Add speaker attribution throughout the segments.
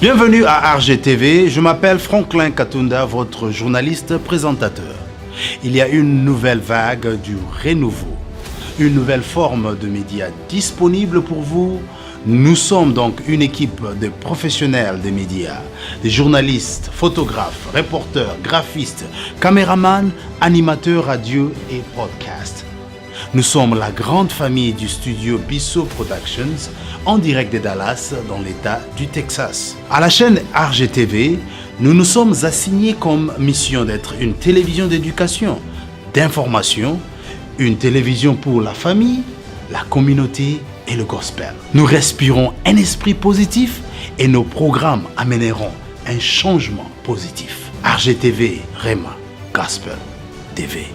Speaker 1: Bienvenue à RGTV, je m'appelle Franklin Katunda, votre journaliste présentateur. Il y a une nouvelle vague du renouveau, une nouvelle forme de médias disponible pour vous. Nous sommes donc une équipe de professionnels des médias, des journalistes, photographes, reporters, graphistes, caméramans, animateurs radio et podcasts. Nous sommes la grande famille du studio Bissau Productions, en direct de Dallas, dans l'État du Texas. À la chaîne RGTV, nous nous sommes assignés comme mission d'être une télévision d'éducation, d'information, une télévision pour la famille, la communauté et le gospel. Nous respirons un esprit positif et nos programmes amèneront un changement positif. RGTV, Rema, Gospel, TV.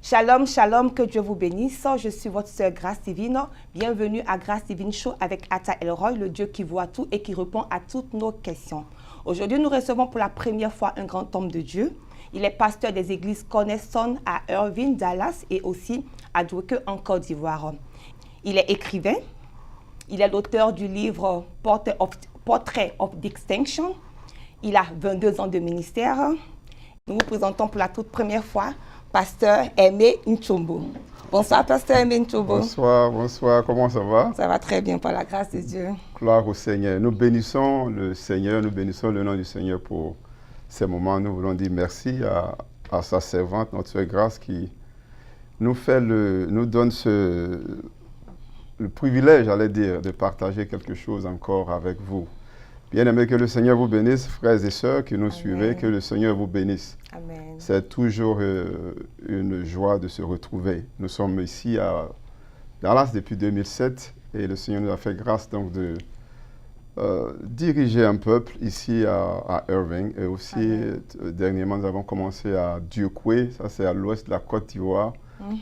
Speaker 2: Shalom, shalom, que Dieu vous bénisse. Je suis votre sœur Grâce Divine. Bienvenue à Grâce Divine Show avec Atta Elroy, le Dieu qui voit tout et qui répond à toutes nos questions. Aujourd'hui, nous recevons pour la première fois un grand homme de Dieu. Il est pasteur des églises Cornerstone à Irving, Dallas et aussi à Doueke en Côte d'Ivoire. Il est écrivain. Il est l'auteur du livre Portrait of Distinction. Il a 22 ans de ministère. Nous vous présentons pour la toute première fois Pasteur Aimé Nchombo. Bonsoir, Pasteur Aimé Nchombo.
Speaker 3: Bonsoir, comment ça va?
Speaker 2: Ça va très bien, par la grâce de Dieu.
Speaker 3: Gloire au Seigneur. Nous bénissons le Seigneur, nous bénissons le nom du Seigneur pour ces moments. Nous voulons dire merci à sa servante, notre Sœur Grâce, qui nous donne le privilège, j'allais dire, de partager quelque chose encore avec vous. Bien-aimés, que le Seigneur vous bénisse, frères et sœurs qui nous suivez, que le Seigneur vous bénisse.
Speaker 2: Amen.
Speaker 3: C'est toujours une joie de se retrouver. Nous sommes ici à Dallas depuis 2007 et le Seigneur nous a fait grâce donc de diriger un peuple ici à Irving et aussi dernièrement nous avons commencé à Doueke, ça c'est à l'ouest de la Côte d'Ivoire,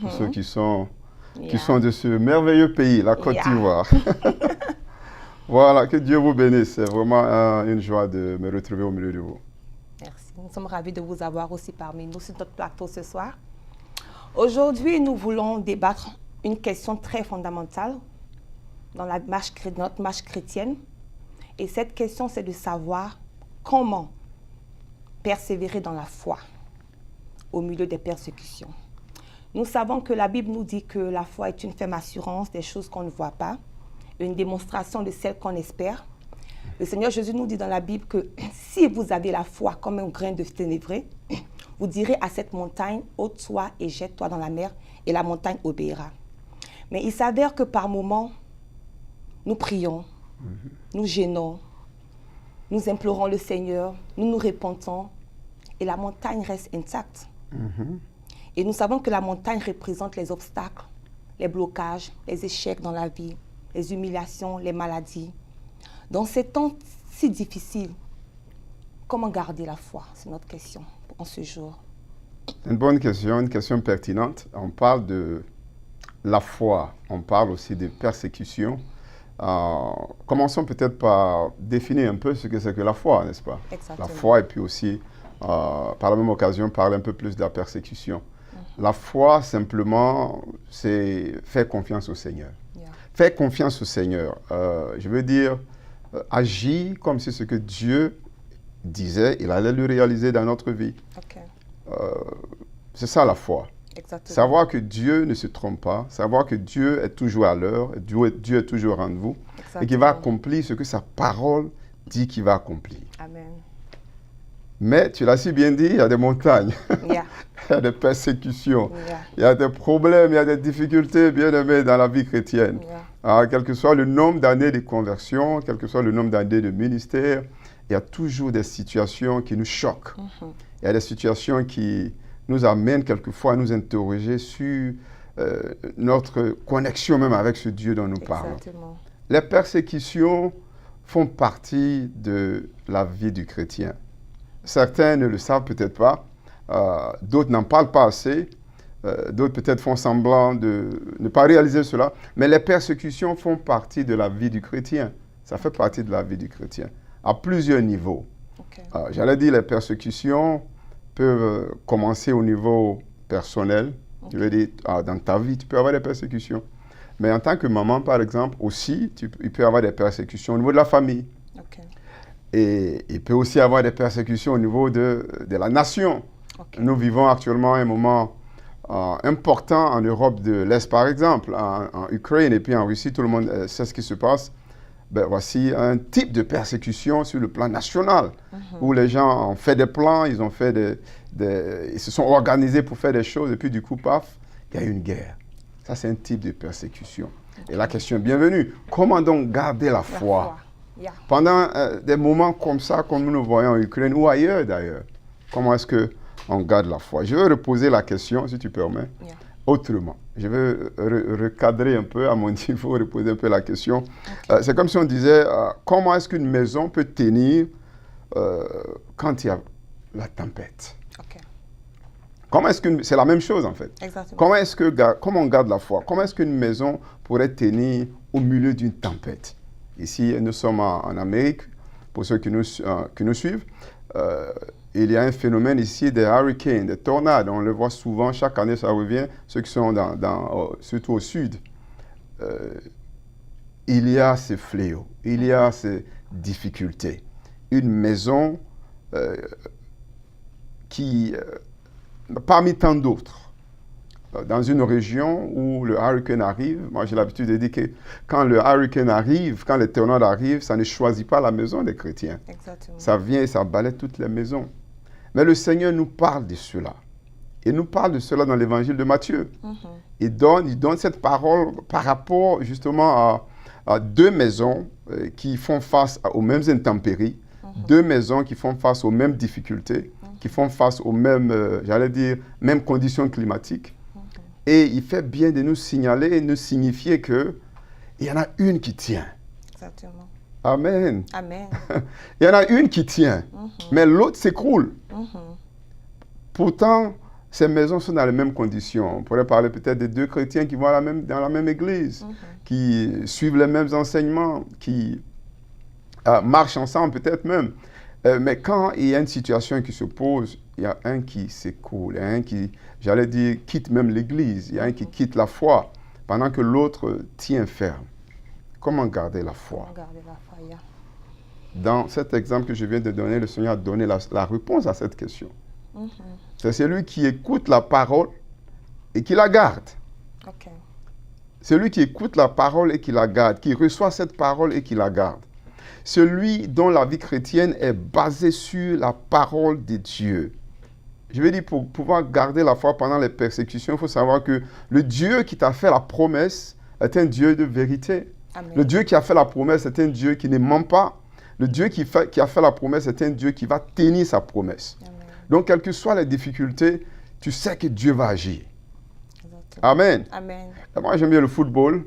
Speaker 3: pour ceux qui sont de ce merveilleux pays, la Côte d'Ivoire. Voilà, que Dieu vous bénisse. C'est vraiment une joie de me retrouver au milieu de vous.
Speaker 2: Merci. Nous sommes ravis de vous avoir aussi parmi nous sur notre plateau ce soir. Aujourd'hui, nous voulons débattre une question très fondamentale dans notre marche chrétienne. Et cette question, c'est de savoir comment persévérer dans la foi au milieu des persécutions. Nous savons que la Bible nous dit que la foi est une ferme assurance des choses qu'on ne voit pas, une démonstration de celles qu'on espère. Le Seigneur Jésus nous dit dans la Bible que si vous avez la foi comme un grain de sénévré, vous direz à cette montagne, ôte-toi et jette-toi dans la mer, et la montagne obéira. Mais il s'avère que par moments, nous prions, nous gênons, nous implorons le Seigneur, nous nous repentons, et la montagne reste intacte. Et nous savons que la montagne représente les obstacles, les blocages, les échecs dans la vie, les humiliations, les maladies. Dans ces temps si difficiles, comment garder la foi? C'est notre question en ce jour.
Speaker 3: Une bonne question, une question pertinente. On parle de la foi, on parle aussi des persécutions. Commençons peut-être par définir un peu ce que c'est que la foi, n'est-ce pas?
Speaker 2: Exactement.
Speaker 3: La foi et puis aussi, par la même occasion, parler un peu plus de la persécution. La foi, simplement, c'est faire confiance au Seigneur. Faire confiance au Seigneur, je veux dire, agir comme si ce que Dieu disait, il allait le réaliser dans notre vie. C'est ça la foi.
Speaker 2: Exactement.
Speaker 3: Savoir que Dieu ne se trompe pas, savoir que Dieu est toujours à l'heure, Dieu est toujours au rendez-vous, et qu'il va accomplir ce que sa parole dit qu'il va accomplir.
Speaker 2: Amen.
Speaker 3: Mais, tu l'as si bien dit, il y a des montagnes, il y a des persécutions, il y a des problèmes, il y a des difficultés bien aimées dans la vie chrétienne. Quel que soit le nombre d'années de conversion, quel que soit le nombre d'années de ministère, il y a toujours des situations qui nous choquent. Il y a des situations qui nous amènent quelquefois à nous interroger sur notre connexion même avec ce Dieu dont nous parlons. Les persécutions font partie de la vie du chrétien. Certains ne le savent peut-être pas, d'autres n'en parlent pas assez, d'autres peut-être font semblant de ne pas réaliser cela, mais les persécutions font partie de la vie du chrétien. Ça fait partie de la vie du chrétien, à plusieurs niveaux. J'allais dire, les persécutions peuvent commencer au niveau personnel. Je veux dire, dans ta vie, tu peux avoir des persécutions. Mais en tant que maman, par exemple, aussi, il peut y avoir des persécutions au niveau de la famille.
Speaker 2: Okay.
Speaker 3: Et il peut aussi y avoir des persécutions au niveau de la nation. Okay. Nous vivons actuellement un moment important en Europe de l'Est, par exemple, en Ukraine et puis en Russie, tout le monde sait ce qui se passe. Ben, voici un type de persécution sur le plan national, où les gens ont fait des plans, ils se sont organisés pour faire des choses, et puis du coup, paf, il y a eu une guerre. Ça, c'est un type de persécution. Et la question est bienvenue. Comment donc garder la foi? Yeah. Pendant des moments comme ça, comme nous le voyons en Ukraine ou ailleurs d'ailleurs, comment est-ce qu'on garde la foi? Je vais reposer la question, si tu permets, autrement. Je vais recadrer un peu à mon niveau, reposer un peu la question. Okay. C'est comme si on disait, comment est-ce qu'une maison peut tenir quand il y a la tempête? Okay. Comment est-ce que c'est la même chose en fait?
Speaker 2: Exactement.
Speaker 3: Comment on garde la foi? Comment est-ce qu'une maison pourrait tenir au milieu d'une tempête? Ici, nous sommes en Amérique, pour ceux qui nous suivent. Il y a un phénomène ici des hurricanes, des tornades. On le voit souvent, chaque année ça revient, ceux qui sont surtout au sud. Il y a ces fléaux, il y a ces difficultés. Une maison parmi tant d'autres, dans une région où le hurricane arrive, moi j'ai l'habitude de dire que quand le hurricane arrive, quand les tornades arrivent, ça ne choisit pas la maison des chrétiens.
Speaker 2: Exactement.
Speaker 3: Ça vient et ça balaie toutes les maisons. Mais le Seigneur nous parle de cela. Il nous parle de cela dans l'évangile de Matthieu. Il donne cette parole par rapport justement à deux maisons qui font face aux mêmes intempéries, deux maisons qui font face aux mêmes difficultés, qui font face aux mêmes, mêmes conditions climatiques. Et il fait bien de nous signaler et nous signifier qu'il y en a une qui tient.
Speaker 2: Exactement.
Speaker 3: Amen.
Speaker 2: Amen.
Speaker 3: Il y en a une qui tient, mais l'autre s'écroule. Pourtant, ces maisons sont dans les mêmes conditions. On pourrait parler peut-être de deux chrétiens qui vont dans la même église, qui suivent les mêmes enseignements, qui marchent ensemble peut-être même. Mais quand il y a une situation qui se pose, il y a un qui s'écroule, il y a un qui, quitte même l'église, il y a un qui quitte la foi, pendant que l'autre tient ferme. Comment garder la foi? Dans cet exemple que je viens de donner, le Seigneur a donné la réponse à cette question. C'est celui qui écoute la parole et qui la garde.
Speaker 2: Okay.
Speaker 3: Celui qui écoute la parole et qui la garde, qui reçoit cette parole et qui la garde. Celui dont la vie chrétienne est basée sur la parole de Dieu. Je veux dire, pour pouvoir garder la foi pendant les persécutions, il faut savoir que le Dieu qui t'a fait la promesse est un Dieu de vérité.
Speaker 2: Amen.
Speaker 3: Le Dieu qui a fait la promesse est un Dieu qui ne ment pas. Le Dieu qui a fait la promesse est un Dieu qui va tenir sa promesse.
Speaker 2: Amen.
Speaker 3: Donc, quelles que soient les difficultés, tu sais que Dieu va agir.
Speaker 2: Exactement.
Speaker 3: Amen.
Speaker 2: Amen.
Speaker 3: Et moi, j'aime bien le football.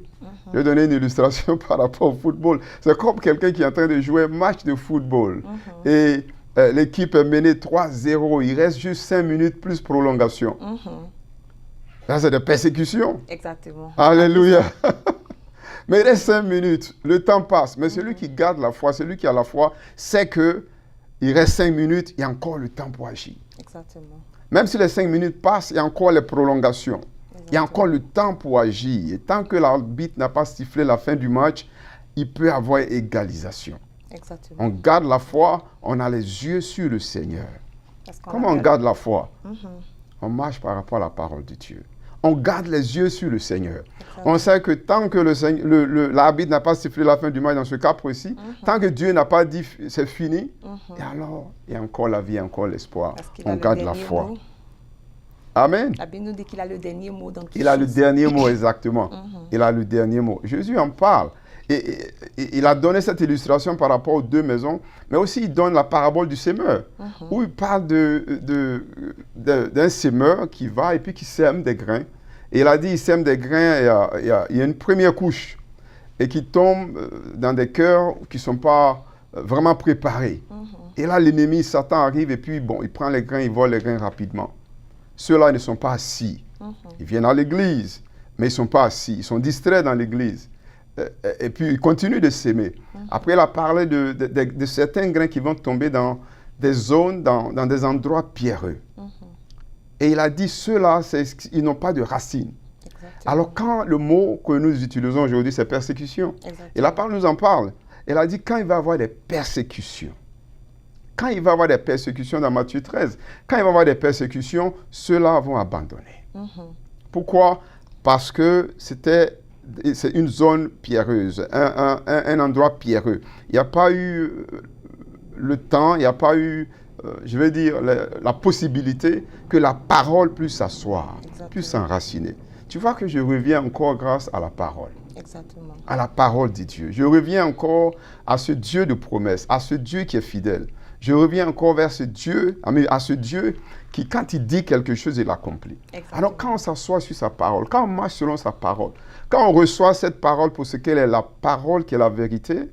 Speaker 3: Je vais donner une illustration par rapport au football. C'est comme quelqu'un qui est en train de jouer un match de football. Et l'équipe est menée 3-0. Il reste juste 5 minutes plus prolongation. Là, c'est des persécutions.
Speaker 2: Exactement.
Speaker 3: Alléluia. Mais il reste 5 minutes. Le temps passe. Mais celui qui garde la foi, celui qui a la foi, sait que il reste 5 minutes, il y a encore le temps pour agir.
Speaker 2: Exactement.
Speaker 3: Même si les 5 minutes passent, il y a encore les prolongations. Exactement. Il y a encore le temps pour agir. Et tant que l'arbitre n'a pas sifflé la fin du match, il peut y avoir égalisation.
Speaker 2: Exactement.
Speaker 3: On garde la foi, on a les yeux sur le Seigneur. Comment on garde la foi? On marche par rapport à la parole de Dieu. On garde les yeux sur le Seigneur. Exactement. On sait que tant que l'arbitre n'a pas sifflé la fin du match, dans ce cas précis, tant que Dieu n'a pas dit c'est fini, et alors il y a encore la vie, il y a encore l'espoir. On garde la foi. Amen.
Speaker 2: La Bible nous dit qu'il a le dernier mot dans tout.
Speaker 3: Il a le dernier mot, exactement. Il a le dernier mot. Jésus en parle. Et il a donné cette illustration par rapport aux deux maisons, mais aussi il donne la parabole du semeur, où il parle d'un semeur qui va et puis qui sème des grains. Et il a dit, il sème des grains, et il y a une première couche, et qui tombe dans des cœurs qui ne sont pas vraiment préparés. Et là, l'ennemi, Satan, arrive, et puis bon, il prend les grains, il vole les grains rapidement. Ceux-là ne sont pas assis. Ils viennent à l'église, mais ils ne sont pas assis. Ils sont distraits dans l'église. Et puis, il continue de s'aimer. Après, il a parlé de certains grains qui vont tomber dans des zones, dans des endroits pierreux. Et il a dit, ceux-là, ils n'ont pas de racines. Exactement. Alors, quand le mot que nous utilisons aujourd'hui, c'est persécution, et la parole nous en parle. Elle a dit, quand il va y avoir des persécutions, quand il va y avoir des persécutions dans Matthieu 13, quand il va y avoir des persécutions, ceux-là vont abandonner. Pourquoi? Parce que c'est une zone pierreuse, un endroit pierreux. Il n'y a pas eu le temps, il n'y a pas eu, je vais dire, la possibilité que la parole puisse s'asseoir, puisse s'enraciner. Tu vois que je reviens encore grâce à la parole.
Speaker 2: Exactement.
Speaker 3: À la parole de Dieu. Je reviens encore à ce Dieu de promesses, à ce Dieu qui est fidèle. Je reviens encore vers ce Dieu, à ce Dieu qui, quand il dit quelque chose, il l'accomplit. Alors, quand on s'assoit sur sa parole, quand on marche selon sa parole, quand on reçoit cette parole pour ce qu'elle est, la parole qui est la vérité,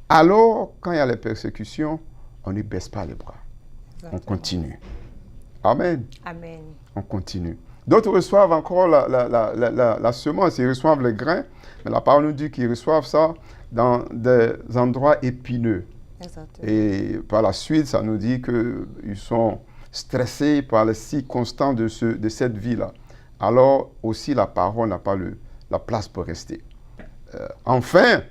Speaker 3: alors, quand il y a les persécutions, on ne baisse pas les bras. Exactement. On continue. Amen.
Speaker 2: Amen.
Speaker 3: On continue. D'autres reçoivent encore la semence, ils reçoivent les grains, mais la parole nous dit qu'ils reçoivent ça dans des endroits épineux. Exactement. Et par la suite, ça nous dit qu'ils sont stressés par les circonstances de cette vie-là. Alors aussi, la parole n'a pas la place pour rester. Enfin,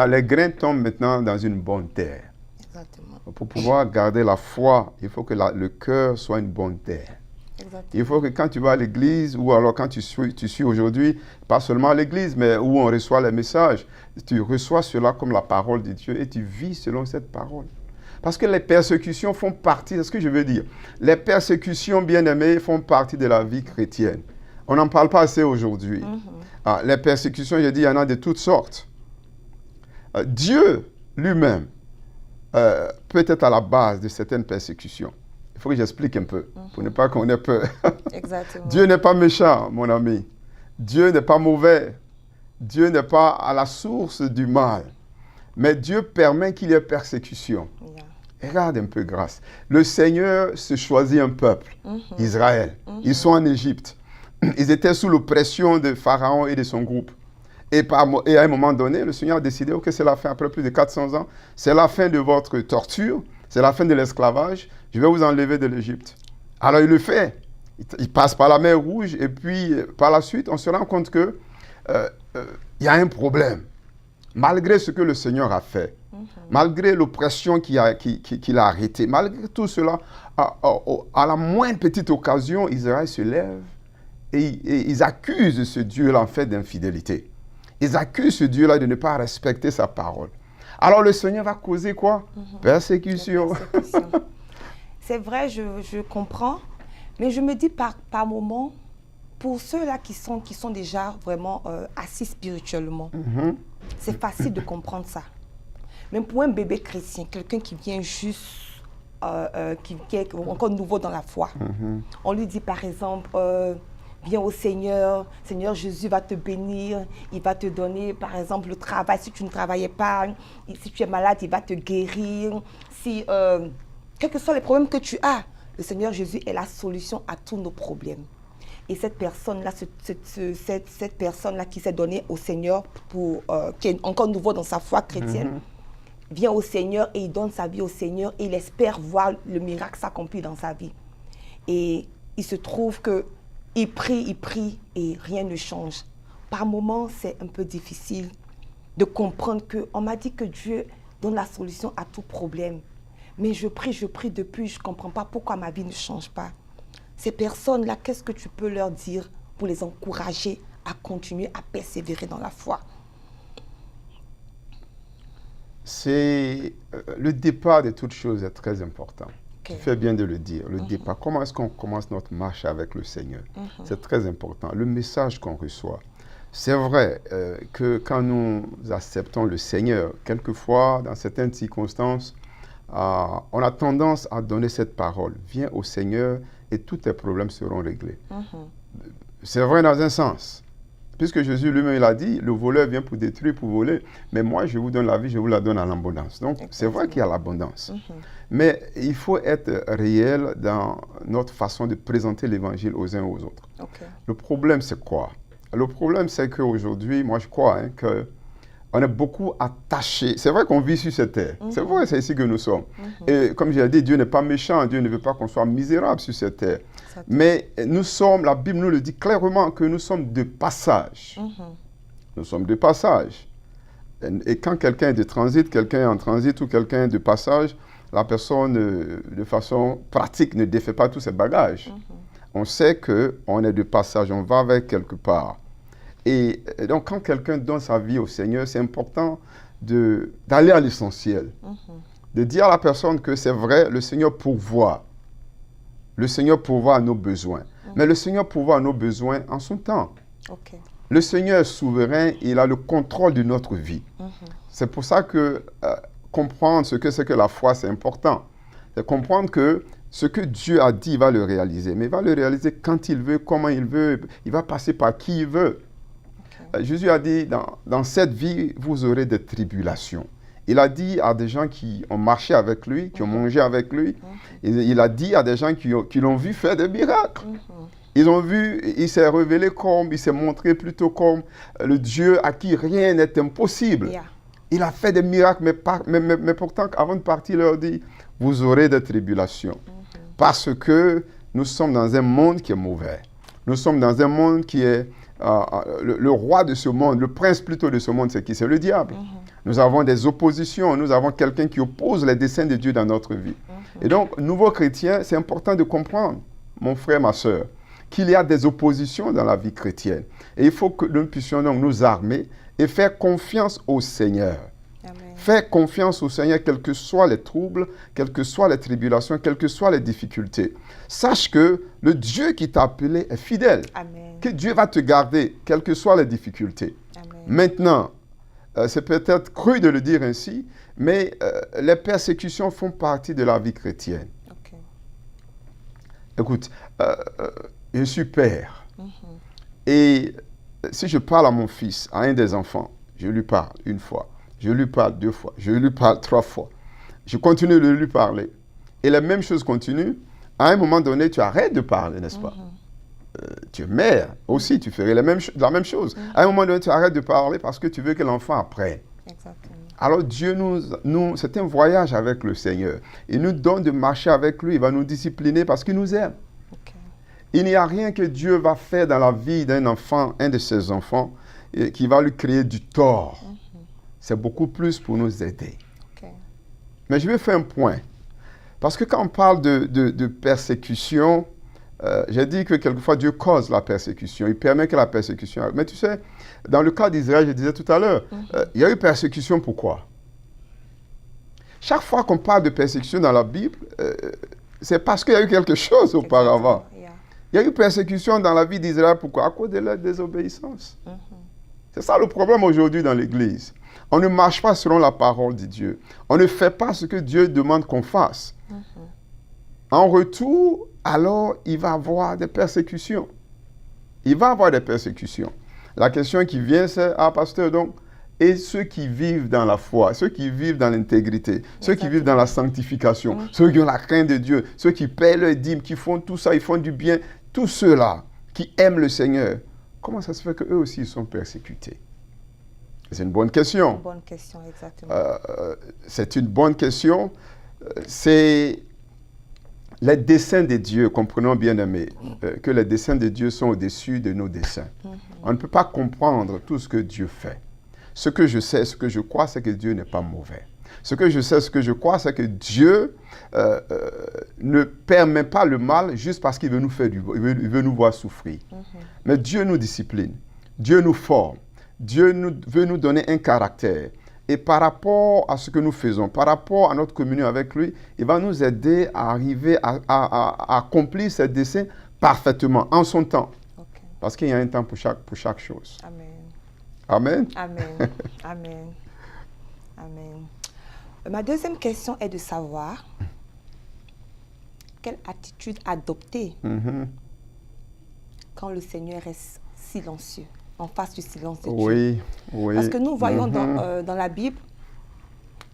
Speaker 3: les grains tombent maintenant dans une bonne terre. Exactement. Pour pouvoir garder la foi, il faut que le cœur soit une bonne terre. Exactement. Il faut que quand tu vas à l'église, ou alors quand tu suis aujourd'hui, pas seulement à l'église, mais où on reçoit les messages, tu reçois cela comme la parole de Dieu et tu vis selon cette parole. Parce que les persécutions font partie, c'est ce que je veux dire. Les persécutions, bien-aimés, font partie de la vie chrétienne. On n'en parle pas assez aujourd'hui. Les persécutions, je dis, il y en a de toutes sortes. Dieu lui-même peut être à la base de certaines persécutions. Il faut que j'explique un peu, pour ne pas qu'on ait peur.
Speaker 2: Exactement.
Speaker 3: Dieu n'est pas méchant, mon ami. Dieu n'est pas mauvais. Dieu n'est pas à la source du mal. Mais Dieu permet qu'il y ait persécution. Regarde un peu grâce. Le Seigneur se choisit un peuple, Israël. Ils sont en Égypte. Ils étaient sous l'oppression de Pharaon et de son groupe. Et à un moment donné, le Seigneur a décidé, ok, c'est la fin, après plus de 400 ans, c'est la fin de votre torture, c'est la fin de l'esclavage, je vais vous enlever de l'Égypte. Alors il le fait. Il passe par la mer Rouge et puis par la suite, on se rend compte qu'il y a un problème. Malgré ce que le Seigneur a fait, malgré l'oppression qu'il a arrêtée, malgré tout cela, à la moindre petite occasion, Israël se lève et ils accusent ce Dieu-là en fait d'infidélité. Ils accusent ce Dieu-là de ne pas respecter sa parole. Alors le Seigneur va causer quoi? Persécution.
Speaker 2: C'est vrai, je comprends, mais je me dis par moment, pour ceux-là qui sont déjà vraiment assis spirituellement, c'est facile de comprendre ça. Même pour un bébé chrétien, quelqu'un qui vient juste, qui est encore nouveau dans la foi, on lui dit par exemple, viens au Seigneur, Seigneur Jésus va te bénir, il va te donner par exemple le travail, si tu ne travaillais pas, si tu es malade, il va te guérir, quels que soient les problèmes que tu as, le Seigneur Jésus est la solution à tous nos problèmes. Et cette personne-là, cette personne-là qui s'est donnée au Seigneur, qui est encore nouveau dans sa foi chrétienne, vient au Seigneur et il donne sa vie au Seigneur et il espère voir le miracle s'accomplir dans sa vie. Et il se trouve qu'il prie et rien ne change. Par moments, c'est un peu difficile de comprendre qu'on m'a dit que Dieu donne la solution à tout problème. Mais je prie depuis, je ne comprends pas pourquoi ma vie ne change pas. Ces personnes-là, qu'est-ce que tu peux leur dire pour les encourager à continuer à persévérer dans la foi?
Speaker 3: Le départ de toute chose est très important. Tu fais bien de le dire, le départ. Comment est-ce qu'on commence notre marche avec le Seigneur? C'est très important. Le message qu'on reçoit. C'est vrai que quand nous acceptons le Seigneur, quelquefois, dans certaines circonstances, on a tendance à donner cette parole. Viens au Seigneur et tous tes problèmes seront réglés. C'est vrai dans un sens. Puisque Jésus lui-même, il a dit, le voleur vient pour détruire, pour voler. Mais moi, je vous donne la vie, je vous la donne en abondance. Donc, c'est vrai qu'il y a l'abondance. Mais il faut être réel dans notre façon de présenter l'évangile aux uns aux autres. Le problème, c'est quoi? Le problème, c'est qu'aujourd'hui, moi, je crois qu'on est beaucoup attaché. C'est vrai qu'on vit sur cette terre. C'est vrai, c'est ici que nous sommes. Et comme je l'ai dit, Dieu n'est pas méchant. Dieu ne veut pas qu'on soit misérable sur cette terre. Mais nous sommes, la Bible nous le dit clairement, que nous sommes de passage. Nous sommes de passage. Et quand quelqu'un est de transit, quelqu'un est en transit ou quelqu'un est de passage, la personne, de façon pratique, ne défait pas tous ses bagages. On sait qu'on est de passage, on va avec quelque part. Et donc, quand quelqu'un donne sa vie au Seigneur, c'est important d'aller à l'essentiel. De dire à la personne que c'est vrai, le Seigneur pourvoit. Le Seigneur pourvoit à nos besoins. Mais le Seigneur pourvoit à nos besoins en son temps. Le Seigneur est souverain, il a le contrôle de notre vie. C'est pour ça que comprendre ce que c'est que la foi, c'est important. C'est comprendre que ce que Dieu a dit, il va le réaliser. Mais il va le réaliser quand il veut, comment il veut. Il va passer par qui il veut. Jésus a dit, dans cette vie, vous aurez des tribulations. Il a dit à des gens qui ont marché avec lui, qui ont mangé avec lui. Il a dit à des gens qui l'ont vu faire des miracles. Ils ont vu, il s'est révélé comme, il s'est montré plutôt comme le Dieu à qui rien n'est impossible. Il a fait des miracles, mais pourtant, avant de partir, il leur dit, vous aurez des tribulations. Parce que nous sommes dans un monde qui est mauvais. Nous sommes dans un monde qui est le roi de ce monde, le prince plutôt de ce monde, c'est qui? C'est le diable. Nous avons des oppositions, nous avons quelqu'un qui oppose les desseins de Dieu dans notre vie. Et donc, nouveaux chrétiens, c'est important de comprendre, mon frère, ma soeur, qu'il y a des oppositions dans la vie chrétienne. Et il faut que nous puissions donc nous armer et faire confiance au Seigneur.
Speaker 2: Amen.
Speaker 3: Faire confiance au Seigneur, quels que soient les troubles, quelles que soient les tribulations, quelles que soient les difficultés. Sache que le Dieu qui t'a appelé est fidèle.
Speaker 2: Amen.
Speaker 3: Que Dieu va te garder, quelles que soient les difficultés.
Speaker 2: Amen.
Speaker 3: Maintenant, c'est peut-être cru de le dire ainsi, mais les persécutions font partie de la vie chrétienne.
Speaker 2: Okay.
Speaker 3: Écoute, je suis père. Et si je parle à mon fils, à un des enfants, je lui parle une fois, je lui parle 2 fois, je lui parle 3 fois. Je continue de lui parler. Et la même chose continue. À un moment donné, tu arrêtes de parler, n'est-ce pas? Tu es mère aussi, tu ferais la même chose. À un moment donné, tu arrêtes de parler parce que tu veux que l'enfant apprenne.
Speaker 2: Exactement. Alors
Speaker 3: Dieu c'est un voyage avec le Seigneur. Il nous donne de marcher avec lui, il va nous discipliner parce qu'il nous aime.
Speaker 2: Okay.
Speaker 3: Il n'y a rien que Dieu va faire dans la vie d'un enfant, un de ses enfants, qui va lui créer du tort. C'est beaucoup plus pour nous aider.
Speaker 2: Okay.
Speaker 3: Mais je vais faire un point. Parce que quand on parle de persécution, j'ai dit que quelquefois Dieu cause la persécution. Il permet que la persécution arrive. Mais tu sais, dans le cas d'Israël, je disais tout à l'heure, il y a eu persécution, pourquoi? Chaque fois qu'on parle de persécution dans la Bible, c'est parce qu'il y a eu quelque chose auparavant. Il y a eu persécution dans la vie d'Israël, pourquoi? À cause de leur désobéissance. C'est ça le problème aujourd'hui dans l'Église. On ne marche pas selon la parole de Dieu. On ne fait pas ce que Dieu demande qu'on fasse. En retour, alors, il va y avoir des persécutions. Il va y avoir des persécutions. La question qui vient, c'est, pasteur, donc, et ceux qui vivent dans la foi, ceux qui vivent dans l'intégrité, ceux qui vivent dans la sanctification, ceux qui ont la crainte de Dieu, ceux qui paient leurs dîmes, qui font tout ça, ils font du bien, tous ceux-là qui aiment le Seigneur, comment ça se fait qu'eux aussi ils sont persécutés? C'est une bonne question.
Speaker 2: Une bonne question, exactement.
Speaker 3: C'est une bonne question. C'est les desseins de Dieu, comprenons bien aimés, que les desseins de Dieu sont au-dessus de nos desseins. On ne peut pas comprendre tout ce que Dieu fait. Ce que je sais, ce que je crois, c'est que Dieu n'est pas mauvais. Ce que je sais, ce que je crois, c'est que Dieu ne permet pas le mal juste parce qu'il veut nous faire il veut nous voir souffrir. Mais Dieu nous discipline, Dieu nous forme, Dieu veut nous donner un caractère. Et par rapport à ce que nous faisons, par rapport à notre communion avec lui, il va nous aider à arriver à accomplir ses desseins parfaitement, en son temps. Okay. Parce qu'il y a un temps pour chaque chose.
Speaker 2: Amen.
Speaker 3: Amen.
Speaker 2: Amen. Amen. Amen. Ma deuxième question est de savoir quelle attitude adopter quand le Seigneur est silencieux, en face du silence de Dieu.
Speaker 3: Oui.
Speaker 2: Parce que nous voyons dans la Bible,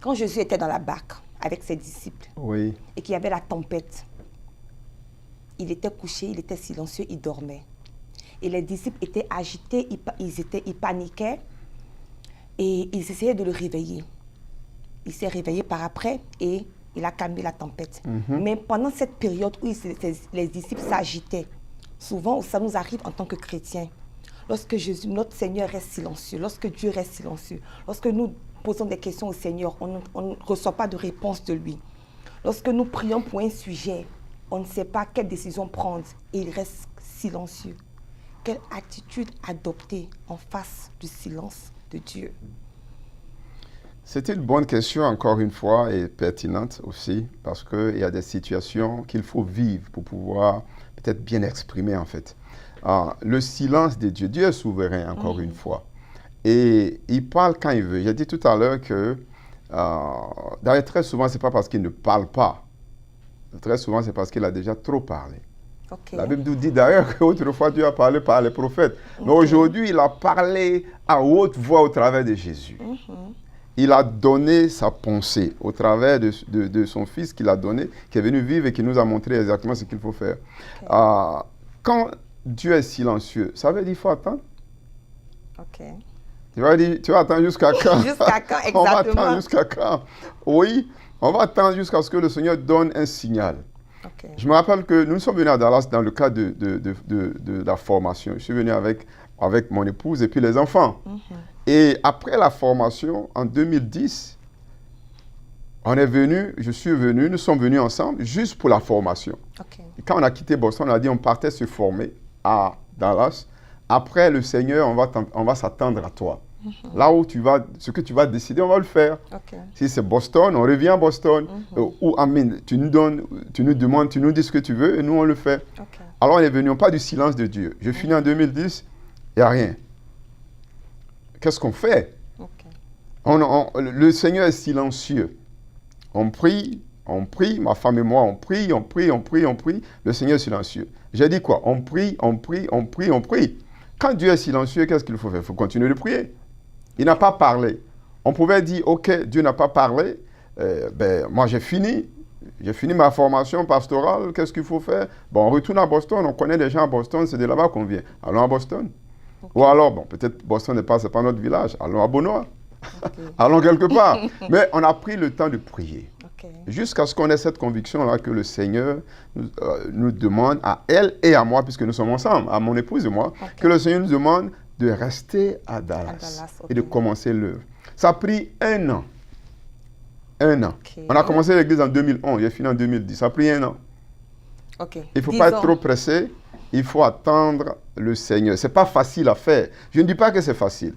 Speaker 2: quand Jésus était dans la barque avec ses disciples et qu'il y avait la tempête, il était couché, il était silencieux, il dormait. Et les disciples étaient agités, ils paniquaient et ils essayaient de le réveiller. Il s'est réveillé par après et il a calmé la tempête. Mais pendant cette période où les disciples s'agitaient, souvent ça nous arrive en tant que chrétiens, lorsque Jésus, notre Seigneur reste silencieux, lorsque Dieu reste silencieux, lorsque nous posons des questions au Seigneur, on ne reçoit pas de réponse de lui. Lorsque nous prions pour un sujet, on ne sait pas quelle décision prendre et il reste silencieux. Quelle attitude adopter en face du silence de Dieu?
Speaker 3: C'est une bonne question, encore une fois, et pertinente aussi, parce qu'il y a des situations qu'il faut vivre pour pouvoir peut-être bien exprimer, en fait. Le silence de Dieu, Dieu est souverain, encore une fois. Et il parle quand il veut. J'ai dit tout à l'heure que, d'ailleurs, très souvent, ce n'est pas parce qu'il ne parle pas. Très souvent, c'est parce qu'il a déjà trop parlé. Okay. La Bible nous dit d'ailleurs qu'autrefois, Dieu a parlé par les prophètes. Okay. Mais aujourd'hui, il a parlé à haute voix au travers de Jésus. Il a donné sa pensée au travers de son Fils qu'il a donné, qui est venu vivre et qui nous a montré exactement ce qu'il faut faire. Okay. Quand Dieu est silencieux, ça veut dire qu'il faut attendre.
Speaker 2: Ok.
Speaker 3: Tu vas attendre jusqu'à quand?
Speaker 2: Jusqu'à quand, exactement?
Speaker 3: On va attendre jusqu'à quand? Oui, on va attendre jusqu'à ce que le Seigneur donne un signal. Okay. Je me rappelle que nous sommes venus à Dallas dans le cadre de la formation. Je suis venu avec mon épouse et puis les enfants. Et après la formation, en 2010, je suis venu, nous sommes venus ensemble juste pour la formation. Okay. Et quand on a quitté Boston, on a dit on partait se former à Dallas. Après, le Seigneur, on va s'attendre à toi. Là où ce que tu vas décider, on va le faire. Okay. Si c'est Boston, on revient à Boston. Ou Amen, tu nous demandes, tu nous dis ce que tu veux et nous, on le fait. Okay. Alors, on est venu, pas du silence de Dieu. Je finis en 2010, il n'y a rien. Qu'est-ce qu'on fait? Okay. Le Seigneur est silencieux. On prie, ma femme et moi, on prie. Le Seigneur est silencieux. J'ai dit quoi? On prie. Quand Dieu est silencieux, qu'est-ce qu'il faut faire? Il faut continuer de prier. Il n'a pas parlé. On pouvait dire, OK, Dieu n'a pas parlé. Moi, j'ai fini ma formation pastorale. Qu'est-ce qu'il faut faire? Bon, on retourne à Boston. On connaît des gens à Boston. C'est de là-bas qu'on vient. Allons à Boston. Okay. Ou alors, peut-être Boston n'est pas notre village. Allons à Bonoa. Okay. Allons quelque part. Mais on a pris le temps de prier. Okay. Jusqu'à ce qu'on ait cette conviction-là que le Seigneur nous demande, à elle et à moi, puisque nous sommes ensemble, à mon épouse et moi, que le Seigneur nous demande de rester à Dallas et de commencer l'œuvre. Ça a pris 1 an. 1 an. Okay. On a commencé l'église en 2011, j'ai fini en 2010. Ça a pris 1 an. Okay. Il ne faut pas être trop pressé. Il faut attendre le Seigneur. Ce n'est pas facile à faire. Je ne dis pas que c'est facile.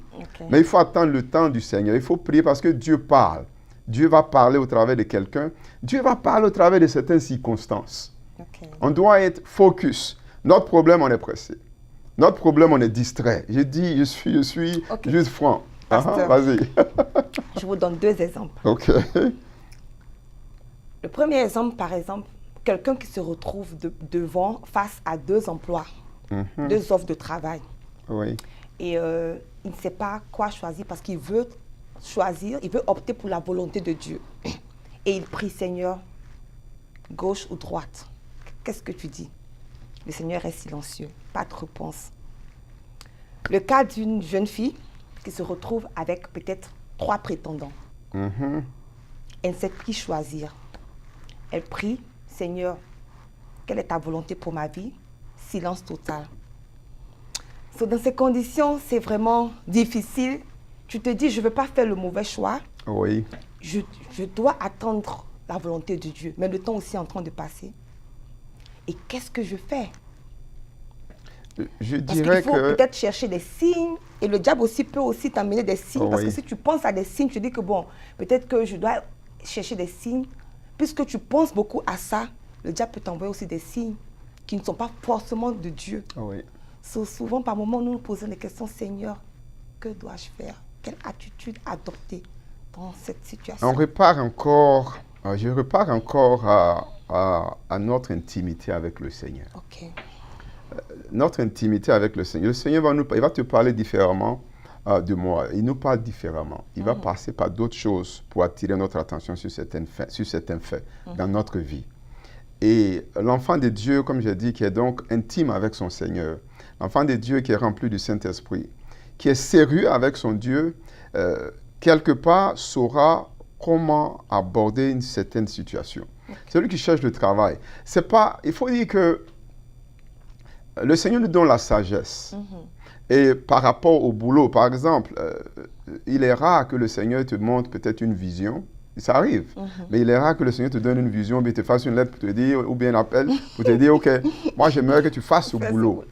Speaker 3: Mais il faut attendre le temps du Seigneur. Il faut prier parce que Dieu parle. Dieu va parler au travers de quelqu'un. Dieu va parler au travers de certaines circonstances. On doit être focus. Notre problème, on est pressé. Notre problème, on est distrait. Je dis, je suis juste franc. Vas-y.
Speaker 2: Je vous donne 2 exemples.
Speaker 3: OK.
Speaker 2: Le premier exemple, par exemple, quelqu'un qui se retrouve face à 2 emplois, 2 offres de travail.
Speaker 3: Oui.
Speaker 2: Et il ne sait pas quoi choisir parce qu'il veut choisir, il veut opter pour la volonté de Dieu. Et il prie, Seigneur, gauche ou droite. Qu'est-ce que tu dis? Le Seigneur est silencieux, pas de réponse. Le cas d'une jeune fille qui se retrouve avec peut-être 3 prétendants. Elle ne sait qui choisir. Elle prie, Seigneur, quelle est ta volonté pour ma vie? Silence total. Dans ces conditions, c'est vraiment difficile. Tu te dis, je ne veux pas faire le mauvais choix.
Speaker 3: Oui.
Speaker 2: Je dois attendre la volonté de Dieu. Mais le temps aussi est en train de passer. Et qu'est-ce que je fais?
Speaker 3: Je dirais que...
Speaker 2: Il faut peut-être chercher des signes. Et le diable aussi peut aussi t'amener des signes. Parce que si tu penses à des signes, tu dis que bon, peut-être que je dois chercher des signes. Puisque tu penses beaucoup à ça, le diable peut t'envoyer aussi des signes qui ne sont pas forcément de Dieu.
Speaker 3: Oui.
Speaker 2: Souvent, par moments, nous nous posons des questions, Seigneur, que dois-je faire? Quelle attitude adopter dans cette situation?
Speaker 3: Je repars encore à notre intimité avec le Seigneur.
Speaker 2: OK.
Speaker 3: Notre intimité avec le Seigneur. Le Seigneur il va te parler différemment de moi. Il nous parle différemment. Il va passer par d'autres choses pour attirer notre attention sur certains faits dans notre vie. Et l'enfant de Dieu, comme j'ai dit, qui est donc intime avec son Seigneur, l'enfant de Dieu qui est rempli du Saint-Esprit, qui est sérieux avec son Dieu, quelque part saura comment aborder une certaine situation. Okay. Celui qui cherche le travail, c'est pas... Il faut dire que le Seigneur nous donne la sagesse. Et par rapport au boulot, par exemple, il est rare que le Seigneur te montre peut-être une vision. Ça arrive. Mais il est rare que le Seigneur te donne une vision, ou bien te fasse une lettre pour te dire, ou bien un appel pour te dire, OK, moi j'aimerais que tu fasses ce boulot.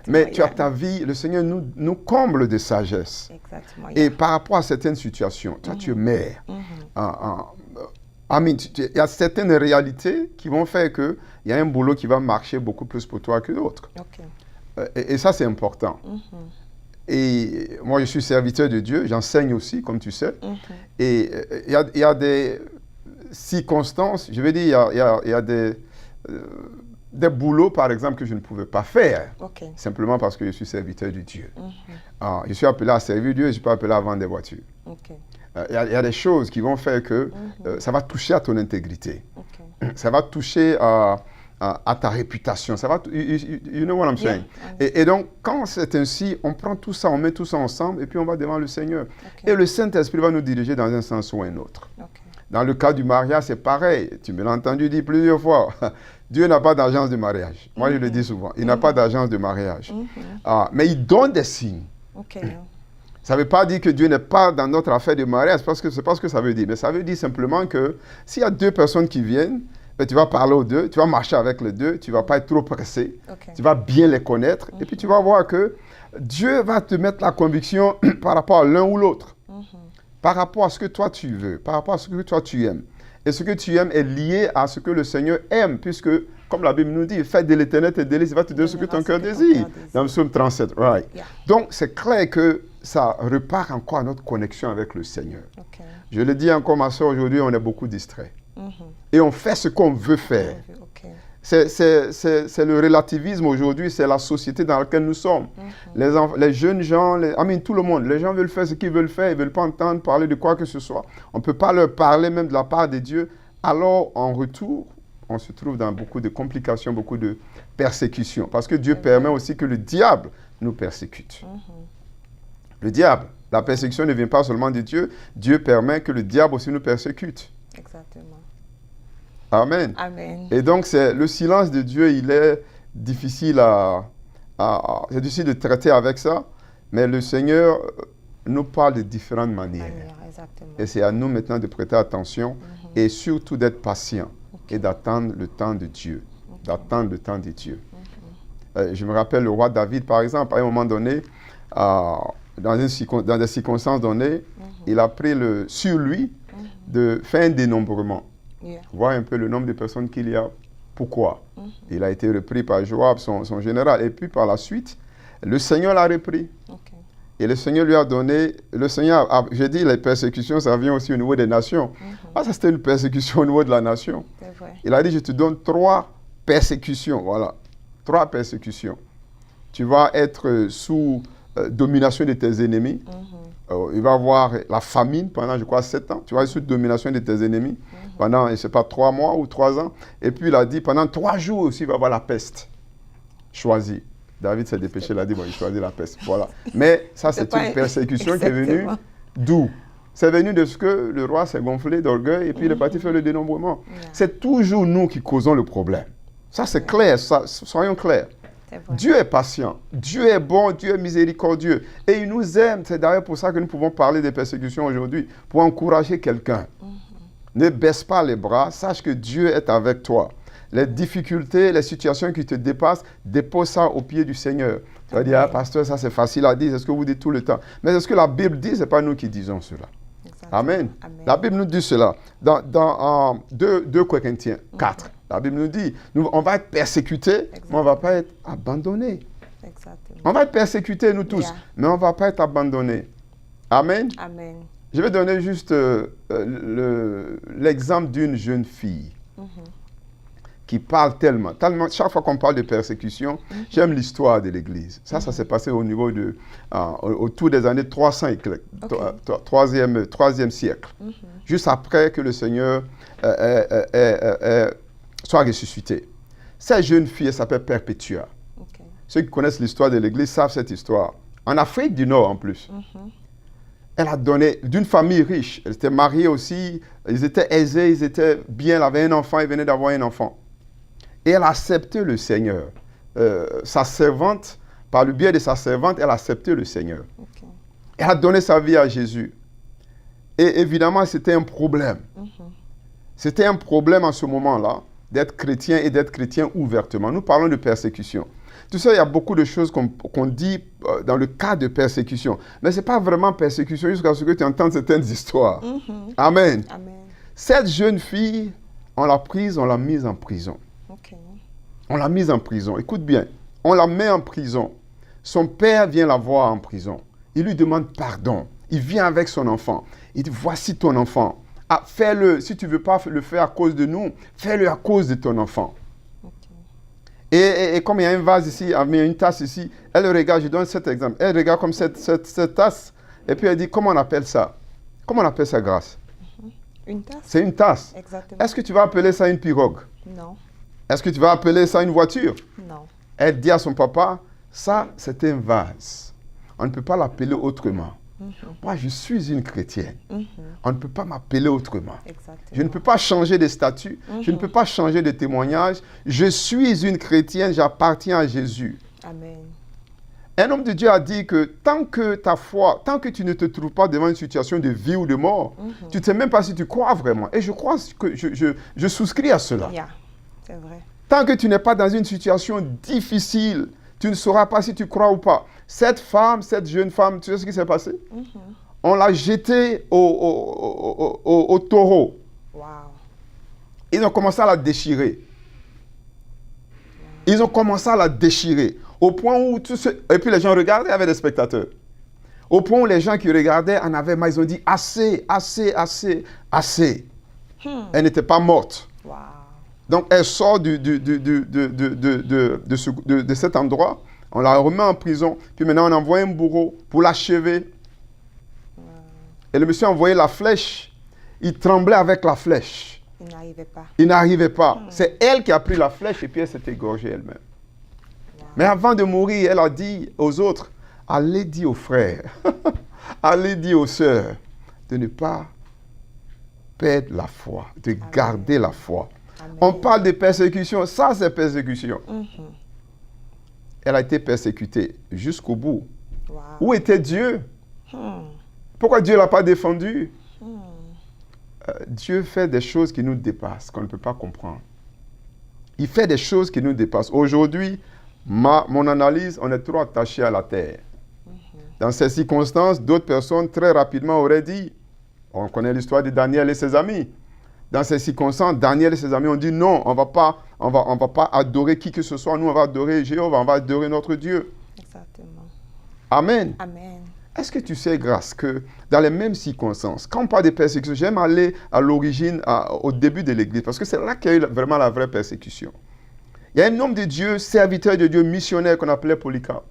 Speaker 3: Mais tu as ta vie, le Seigneur nous comble de sagesse.
Speaker 2: Exactement.
Speaker 3: Et par rapport à certaines situations, toi tu es mère. Il y a certaines réalités qui vont faire qu'il y a un boulot qui va marcher beaucoup plus pour toi que d'autres. Et ça, c'est important. Et moi, je suis serviteur de Dieu, j'enseigne aussi, comme tu sais. Et il y a des circonstances, je veux dire, il y a des boulots, par exemple, que je ne pouvais pas faire, simplement parce que je suis serviteur de Dieu. Je suis appelé à servir Dieu, je ne suis pas appelé à vendre des voitures. Il y a des choses qui vont faire que ça va toucher à ton intégrité. Ça va toucher à ta réputation. Ça va, you know what I'm saying? Et donc, quand c'est ainsi, on prend tout ça, on met tout ça ensemble et puis on va devant le Seigneur. Et le Saint-Esprit va nous diriger dans un sens ou un autre. Dans le cas du mariage, c'est pareil. Tu me l'as entendu dire plusieurs fois. Dieu n'a pas d'agence de mariage. Moi, je le dis souvent. Il n'a pas d'agence de mariage. Mais il donne des signes. Ça ne veut pas dire que Dieu n'est pas dans notre affaire de mariage, parce que c'est pas ce que ça veut dire. Mais ça veut dire simplement que s'il y a deux personnes qui viennent, tu vas parler aux deux, tu vas marcher avec les deux, tu ne vas pas être trop pressé, tu vas bien les connaître, et puis tu vas voir que Dieu va te mettre la conviction par rapport à l'un ou l'autre, par rapport à ce que toi tu veux, par rapport à ce que toi tu aimes. Et ce que tu aimes est lié à ce que le Seigneur aime, puisque, comme la Bible nous dit, fais de l'Éternel tes délices, il va te donner ce que ton cœur désire. Dans le psaume 37, right. Donc, c'est clair que ça repart encore à notre connexion avec le Seigneur. Je le dis encore, ma soeur, aujourd'hui, on est beaucoup distrait. Et on fait ce qu'on veut faire. C'est le relativisme aujourd'hui, c'est la société dans laquelle nous sommes. Les jeunes gens, tout le monde, les gens veulent faire ce qu'ils veulent faire, ils ne veulent pas entendre parler de quoi que ce soit. On ne peut pas leur parler même de la part de Dieu. Alors, en retour, on se trouve dans beaucoup de complications, beaucoup de persécutions. Parce que Dieu permet aussi que le diable nous persécute. Le diable, la persécution ne vient pas seulement de Dieu. Dieu permet que le diable aussi nous persécute.
Speaker 2: Exactement.
Speaker 3: Amen.
Speaker 2: Amen.
Speaker 3: Et donc, le silence de Dieu, il est difficile c'est difficile de traiter avec ça, mais le Seigneur nous parle de différentes manières. Et c'est à nous maintenant de prêter attention et surtout d'être patient et d'attendre le temps de Dieu. D'attendre le temps de Dieu. Je me rappelle le roi David, par exemple, à un moment donné, dans des circonstances données, il a pris sur lui de faire un dénombrement. Voir un peu le nombre de personnes qu'il y a. Pourquoi? Il a été repris par Joab, son général. Et puis par la suite, le Seigneur l'a repris. Et le Seigneur lui a donné... j'ai dit, les persécutions, ça vient aussi au niveau des nations. Ça c'était une persécution au niveau de la nation. Il a dit, je te donne 3 persécutions. Voilà. 3 persécutions. Tu vas être sous domination de tes ennemis. Il va y avoir la famine pendant, je crois, 7 ans. Tu vas être sous domination de tes ennemis pendant, je ne sais pas, 3 mois ou 3 ans. Et puis, il a dit, pendant 3 jours aussi, il va y avoir la peste. Choisis. David s'est dépêché, il a dit, bon, il choisit la peste. Voilà. Mais ça, c'est une persécution qui est venue d'où? C'est venu de ce que le roi s'est gonflé d'orgueil et puis il est parti faire le dénombrement. C'est toujours nous qui causons le problème. Ça, c'est clair. Soyons clairs. Dieu est patient, Dieu est bon, Dieu est miséricordieux et il nous aime. C'est d'ailleurs pour ça que nous pouvons parler des persécutions aujourd'hui, pour encourager quelqu'un. Ne baisse pas les bras, sache que Dieu est avec toi. Les difficultés, les situations qui te dépassent, dépose ça au pied du Seigneur. Tu vas dire, ah, pasteur, ça c'est facile à dire, c'est ce que vous dites tout le temps. Mais c'est ce que la Bible dit, ce n'est pas nous qui disons cela. Amen. La Bible nous dit cela. Dans 2 Corinthiens 4, la Bible nous dit, on va être persécutés, mais on ne va pas être abandonnés. On va être persécutés, nous tous, mais on ne va pas être abandonnés. Amen.
Speaker 2: Amen.
Speaker 3: Je vais donner juste l'exemple d'une jeune fille qui parle tellement. Chaque fois qu'on parle de persécution, j'aime l'histoire de l'Église. Ça s'est passé au niveau autour des années 300 et 3e siècle. Juste après que le Seigneur soit ressuscité. Cette jeune fille, elle s'appelle Perpétua. Ceux qui connaissent l'histoire de l'Église savent cette histoire. En Afrique du Nord, en plus. Elle a donné d'une famille riche. Elle était mariée aussi. Ils étaient aisés, ils étaient bien. Elle avait un enfant, elle venait d'avoir un enfant. Et elle a accepté le Seigneur. Sa servante, par le biais de sa servante, elle a accepté le Seigneur. Okay. Elle a donné sa vie à Jésus. Et évidemment, c'était un problème. C'était un problème à ce moment-là, d'être chrétien et d'être chrétien ouvertement. Nous parlons de persécution. Tu sais, il y a beaucoup de choses qu'on dit dans le cas de persécution. Mais ce n'est pas vraiment persécution jusqu'à ce que tu entendes certaines histoires. Amen. Amen. Cette jeune fille, on l'a prise, on l'a mise en prison. Okay. On l'a mise en prison. Écoute bien, on la met en prison. Son père vient la voir en prison. Il lui demande pardon. Il vient avec son enfant. Il dit, voici ton enfant. Ah, fais-le. Si tu ne veux pas le faire à cause de nous, fais-le à cause de ton enfant. Et comme il y a un vase ici, il y a une tasse ici, elle regarde, je donne cet exemple. Elle regarde comme cette tasse. Et puis elle dit, comment on appelle ça? Comment on appelle ça, Grâce?
Speaker 2: Une tasse.
Speaker 3: C'est une tasse.
Speaker 2: Exactement.
Speaker 3: Est-ce que tu vas appeler ça une pirogue?
Speaker 2: Non.
Speaker 3: Est-ce que tu vas appeler ça une voiture?
Speaker 2: Non.
Speaker 3: Elle dit à son papa, ça, c'est un vase. On ne peut pas l'appeler autrement. Moi, je suis une chrétienne. On ne peut pas m'appeler autrement. Exactement. Je ne peux pas changer de statut. Je ne peux pas changer de témoignage. Je suis une chrétienne, j'appartiens à Jésus. Amen. Un homme de Dieu a dit que tant que ta foi, tant que tu ne te trouves pas devant une situation de vie ou de mort, tu ne sais même pas si tu crois vraiment. Et je crois que je souscris à cela.
Speaker 2: Yeah. C'est vrai.
Speaker 3: Tant que tu n'es pas dans une situation difficile, tu ne sauras pas si tu crois ou pas. Cette femme, cette jeune femme, tu sais ce qui s'est passé? On l'a jetée au taureau. Wow. Ils ont commencé à la déchirer. Ils ont commencé à la déchirer. Au point où et puis les gens regardaient, il y avait des spectateurs. Au point où les gens qui regardaient en avaient marre, ils ont dit assez, assez, assez, assez. Elle n'était pas morte. Wow. Donc elle sort de cet endroit. On la remet en prison, puis maintenant on envoie un bourreau pour l'achever. Et le monsieur a envoyé la flèche. Il tremblait avec la flèche.
Speaker 2: Il n'arrivait pas.
Speaker 3: Il n'arrivait pas. C'est elle qui a pris la flèche et puis elle s'est égorgée elle-même. Mais avant de mourir, elle a dit aux autres, allez dire aux frères, allez dire aux sœurs, de ne pas perdre la foi, de garder la foi. Amen. On parle de persécution, ça c'est persécution. Elle a été persécutée jusqu'au bout. Wow. Où était Dieu? Pourquoi Dieu ne l'a pas défendu? Dieu fait des choses qui nous dépassent, qu'on ne peut pas comprendre. Il fait des choses qui nous dépassent. Aujourd'hui, mon analyse, on est trop attaché à la terre. Dans ces circonstances, d'autres personnes très rapidement auraient dit, on connaît l'histoire de Daniel et ses amis. Dans ces circonstances, Daniel et ses amis ont dit non, on va pas adorer qui que ce soit, nous on va adorer Jéhovah, on va adorer notre Dieu. Exactement. Amen. Amen. Est-ce que tu sais, Grâce, que dans les mêmes circonstances, quand on parle de persécution, j'aime aller à l'origine, au début de l'Église, parce que c'est là qu'il y a eu vraiment la vraie persécution. Il y a un homme de Dieu, serviteur de Dieu, missionnaire qu'on appelait Polycarpe.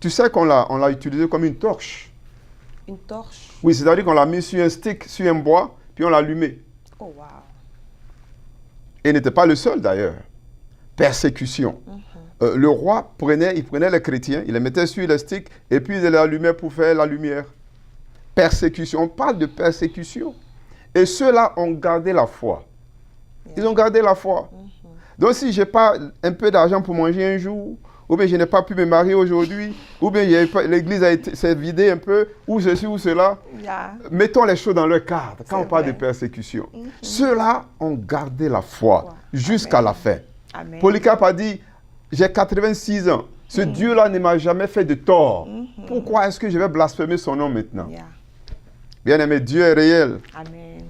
Speaker 3: Tu sais qu'on l'a utilisé comme une torche.
Speaker 2: Une torche?
Speaker 3: Oui, c'est-à-dire qu'on l'a mis sur un stick, sur un bois, puis on l'a allumé.
Speaker 2: Oh, wow.
Speaker 3: Et il n'était pas le seul d'ailleurs. Persécution. Le roi prenait les chrétiens, il les mettait sur les sticks, et puis il les allumait pour faire la lumière. Persécution. On parle de persécution. Et ceux-là ont gardé la foi. Ils ont gardé la foi. Donc si je n'ai pas un peu d'argent pour manger un jour, ou bien je n'ai pas pu me marier aujourd'hui, ou bien l'église s'est vidée un peu, ou ceci ou cela, mettons les choses dans leur cadre quand on parle de persécution. Ceux-là ont gardé la foi jusqu'à la fin. Amen. Polycarpe a dit, j'ai 86 ans, ce Dieu-là ne m'a jamais fait de tort. Pourquoi est-ce que je vais blasphémer son nom maintenant? Bien-aimé, Dieu est réel. Amen.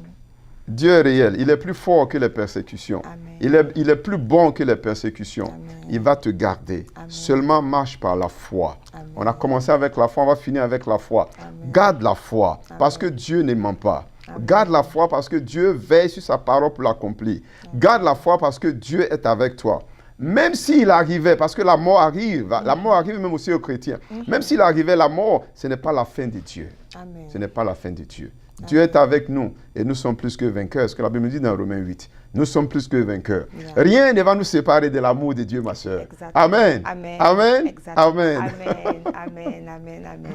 Speaker 3: Dieu est réel. Il est plus fort que les persécutions. Amen. Il est plus bon que les persécutions. Amen. Il va te garder. Amen. Seulement marche par la foi. Amen. On a commencé avec la foi, on va finir avec la foi. Amen. Garde la foi, Amen. Parce que Dieu ne ment pas. Amen. Garde la foi parce que Dieu veille sur sa parole pour l'accomplir. Garde la foi parce que Dieu est avec toi. Même s'il arrivait, parce que la mort arrive même aussi aux chrétiens. Même s'il arrivait la mort, ce n'est pas la fin de Dieu. Amen. Ce n'est pas la fin de Dieu. Amen. Dieu est avec nous et nous sommes plus que vainqueurs. Ce que la Bible dit dans Romains 8. Nous sommes plus que vainqueurs. Yeah. Rien ne va nous séparer de l'amour de Dieu, ma soeur. Amen. Amen. Amen. Amen.
Speaker 2: Amen. Amen. Amen. Amen.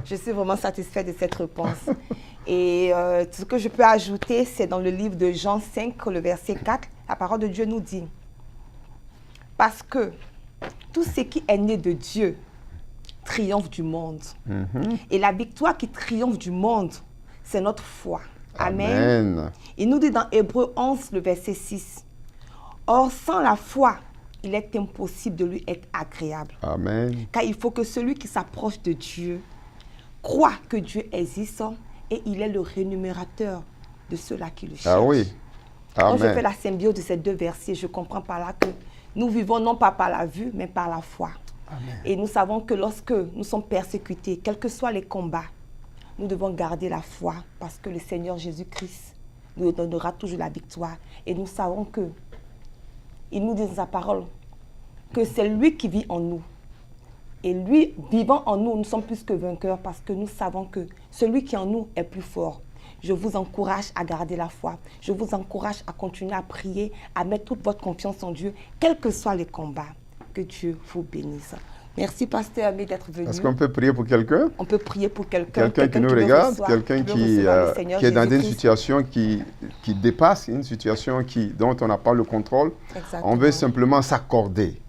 Speaker 2: Je suis vraiment satisfaite de cette réponse. Et ce que je peux ajouter, c'est dans le livre de Jean 5, le verset 4, la parole de Dieu nous dit, parce que tout ce qui est né de Dieu triomphe du monde. Et la victoire qui triomphe du monde, c'est notre foi. Amen. Il nous dit dans Hébreux 11, le verset 6. Or, sans la foi, il est impossible de lui être agréable.
Speaker 3: Amen.
Speaker 2: Car il faut que celui qui s'approche de Dieu croit que Dieu existe et il est le rémunérateur de ceux-là qui le cherchent.
Speaker 3: Ah oui. Amen.
Speaker 2: Donc, je fais la symbiose de ces deux versets. Je comprends par là que nous vivons non pas par la vue, mais par la foi.
Speaker 3: Amen.
Speaker 2: Et nous savons que lorsque nous sommes persécutés, quels que soient les combats, nous devons garder la foi parce que le Seigneur Jésus-Christ nous donnera toujours la victoire. Et nous savons que il nous dit dans sa parole que c'est lui qui vit en nous. Et lui, vivant en nous, nous sommes plus que vainqueurs parce que nous savons que celui qui est en nous est plus fort. Je vous encourage à garder la foi. Je vous encourage à continuer à prier, à mettre toute votre confiance en Dieu, quels que soient les combats. Que Dieu vous bénisse. Merci, Pasteur Aimé, d'être venu.
Speaker 3: Est-ce qu'on peut prier pour quelqu'un?
Speaker 2: On peut prier pour quelqu'un.
Speaker 3: Quelqu'un qui nous regarde, quelqu'un qui est dans une situation qui dépasse, une situation dont on n'a pas le contrôle. Exactement. On veut simplement s'accorder.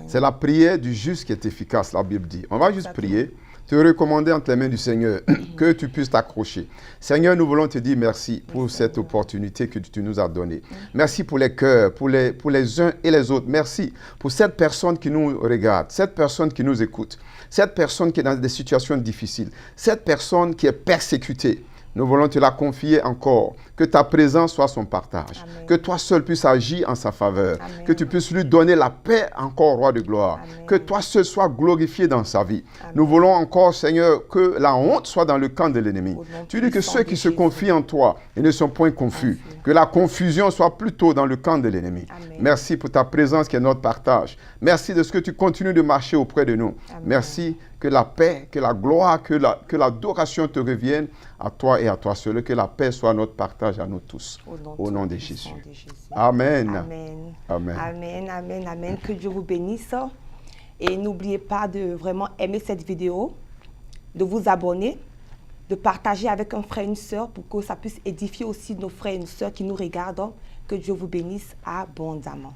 Speaker 3: C'est la prière du juste qui est efficace, la Bible dit. On va juste prier, te recommander entre les mains du Seigneur, que tu puisses t'accrocher. Seigneur, nous voulons te dire merci pour cette opportunité que tu nous as donnée. Merci pour les cœurs, pour les uns et les autres. Merci pour cette personne qui nous regarde, cette personne qui nous écoute, cette personne qui est dans des situations difficiles, cette personne qui est persécutée. Nous voulons te la confier encore. Que ta présence soit son partage. Amen. Que toi seul puisses agir en sa faveur. Amen. Que tu puisses lui donner la paix encore, roi de gloire. Amen. Que toi seul sois glorifié dans sa vie. Amen. Nous voulons encore, Seigneur, que la honte soit dans le camp de l'ennemi. Tu dis que ceux qui se confient en toi ils ne sont point confus. Amen. Que la confusion soit plutôt dans le camp de l'ennemi. Merci pour ta présence qui est notre partage. Merci de ce que tu continues de marcher auprès de nous. Amen. Merci. Que la paix, que la gloire, que l'adoration te revienne à toi et à toi seul. Que la paix soit notre partage à nous tous. Au nom de Jésus. Amen.
Speaker 2: Amen.
Speaker 3: Amen.
Speaker 2: Amen. Amen. Amen. Que Dieu vous bénisse. Et n'oubliez pas de vraiment aimer cette vidéo, de vous abonner, de partager avec un frère et une sœur pour que ça puisse édifier aussi nos frères et nos sœurs qui nous regardent. Que Dieu vous bénisse abondamment.